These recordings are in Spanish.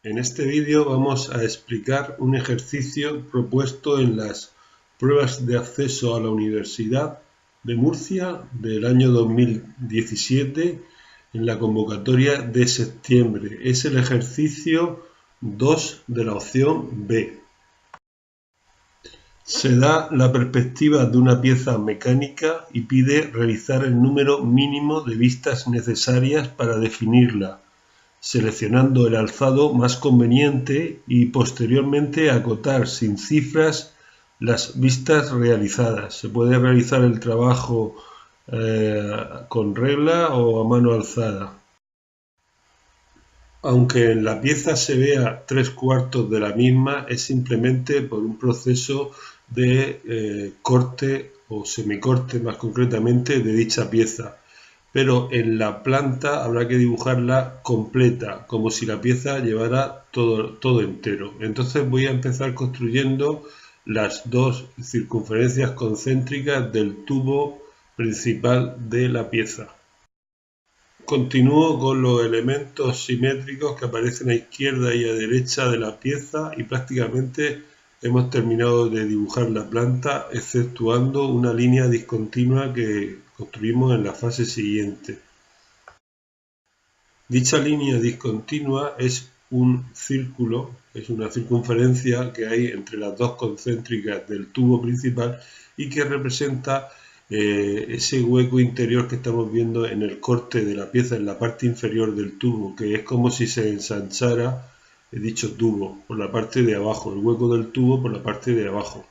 En este vídeo vamos a explicar un ejercicio propuesto en las pruebas de acceso a la Universidad de Murcia del año 2017 en la convocatoria de septiembre. Es el ejercicio 2 de la opción B. Se da la perspectiva de una pieza mecánica y pide realizar el número mínimo de vistas necesarias para definirla, seleccionando el alzado más conveniente y posteriormente acotar sin cifras las vistas realizadas. Se puede realizar el trabajo con regla o a mano alzada. Aunque en la pieza se vea 3/4 de la misma, es simplemente por un proceso de corte o semicorte, más concretamente, de dicha pieza. Pero en la planta habrá que dibujarla completa, como si la pieza llevara todo entero. Entonces voy a empezar construyendo las dos circunferencias concéntricas del tubo principal de la pieza. Continúo con los elementos simétricos que aparecen a izquierda y a derecha de la pieza y prácticamente hemos terminado de dibujar la planta, exceptuando una línea discontinua que construimos en la fase siguiente. Dicha línea discontinua es un círculo, es una circunferencia que hay entre las dos concéntricas del tubo principal y que representa ese hueco interior que estamos viendo en el corte de la pieza en la parte inferior del tubo, que es como si se ensanchara dicho tubo por la parte de abajo, el hueco del tubo por la parte de abajo.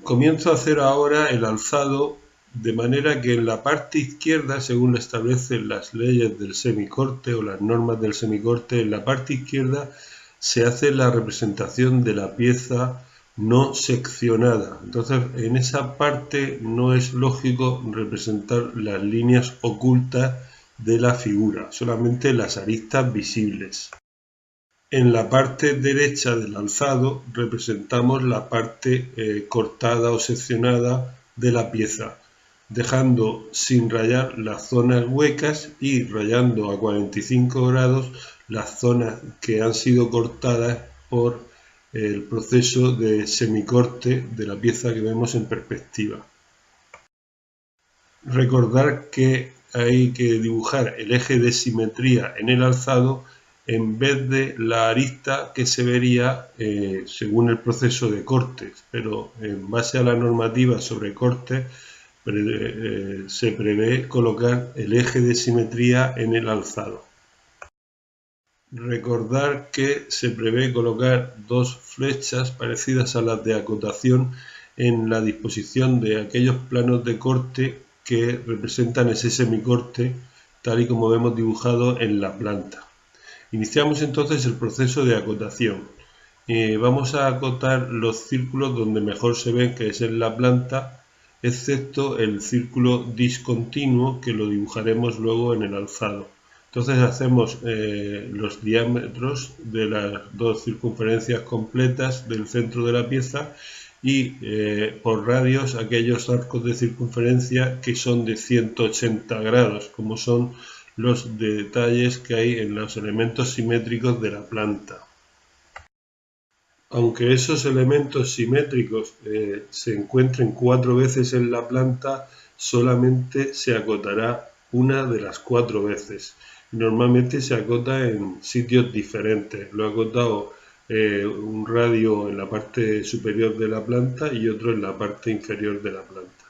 Comienzo a hacer ahora el alzado de manera que en la parte izquierda, según lo establecen las leyes del semicorte o las normas del semicorte, en la parte izquierda se hace la representación de la pieza no seccionada. Entonces, en esa parte no es lógico representar las líneas ocultas de la figura, solamente las aristas visibles. En la parte derecha del alzado representamos la parte cortada o seccionada de la pieza, dejando sin rayar las zonas huecas y rayando a 45 grados las zonas que han sido cortadas por el proceso de semicorte de la pieza que vemos en perspectiva. Recordar que hay que dibujar el eje de simetría en el alzado en vez de la arista que se vería según el proceso de cortes, pero en base a la normativa sobre cortes se prevé colocar el eje de simetría en el alzado. Recordar que se prevé colocar dos flechas parecidas a las de acotación en la disposición de aquellos planos de corte que representan ese semicorte tal y como vemos dibujado en la planta. Iniciamos entonces el proceso de acotación. Vamos a acotar los círculos donde mejor se ven, que es en la planta, excepto el círculo discontinuo que lo dibujaremos luego en el alzado. Entonces hacemos los diámetros de las dos circunferencias completas del centro de la pieza y por radios aquellos arcos de circunferencia que son de 180 grados, como son los detalles que hay en los elementos simétricos de la planta. Aunque esos elementos simétricos se encuentren 4 veces en la planta, solamente se acotará una de las 4 veces. Normalmente se acota en sitios diferentes. Lo he acotado un radio en la parte superior de la planta y otro en la parte inferior de la planta.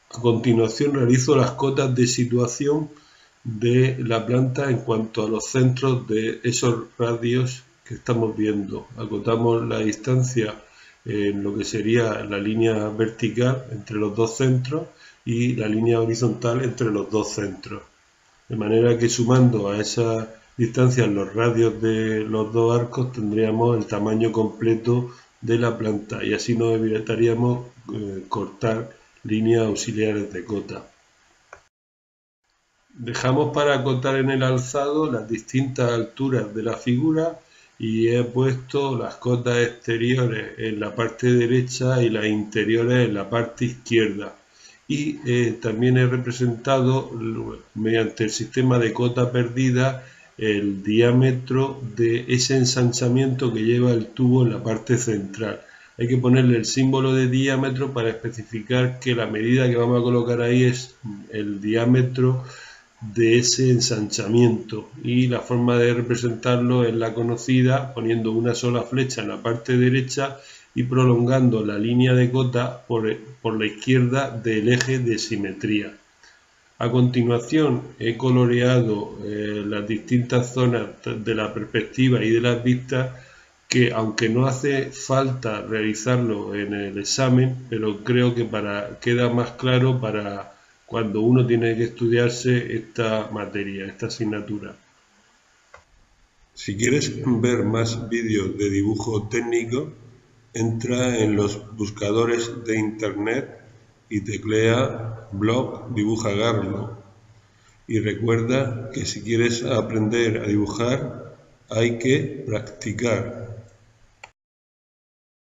A continuación realizo las cotas de situación de la planta en cuanto a los centros de esos radios que estamos viendo. Acotamos la distancia en lo que sería la línea vertical entre los dos centros y la línea horizontal entre los dos centros. De manera que sumando a esa distancia los radios de los dos arcos tendríamos el tamaño completo de la planta y así no evitaríamos cortar líneas auxiliares de cota. Dejamos para acotar en el alzado las distintas alturas de la figura y he puesto las cotas exteriores en la parte derecha y las interiores en la parte izquierda. Y también he representado mediante el sistema de cota perdida el diámetro de ese ensanchamiento que lleva el tubo en la parte central. Hay que ponerle el símbolo de diámetro para especificar que la medida que vamos a colocar ahí es el diámetro de ese ensanchamiento, y la forma de representarlo es la conocida, poniendo una sola flecha en la parte derecha y prolongando la línea de cota por la izquierda del eje de simetría. A continuación he coloreado las distintas zonas de la perspectiva y de las vistas, que aunque no hace falta realizarlo en el examen, pero creo que queda más claro para cuando uno tiene que estudiarse esta materia, esta asignatura. Si quieres ver más vídeos de dibujo técnico, entra en los buscadores de internet y teclea blog Dibuja Garlo. Y recuerda que si quieres aprender a dibujar, hay que practicar.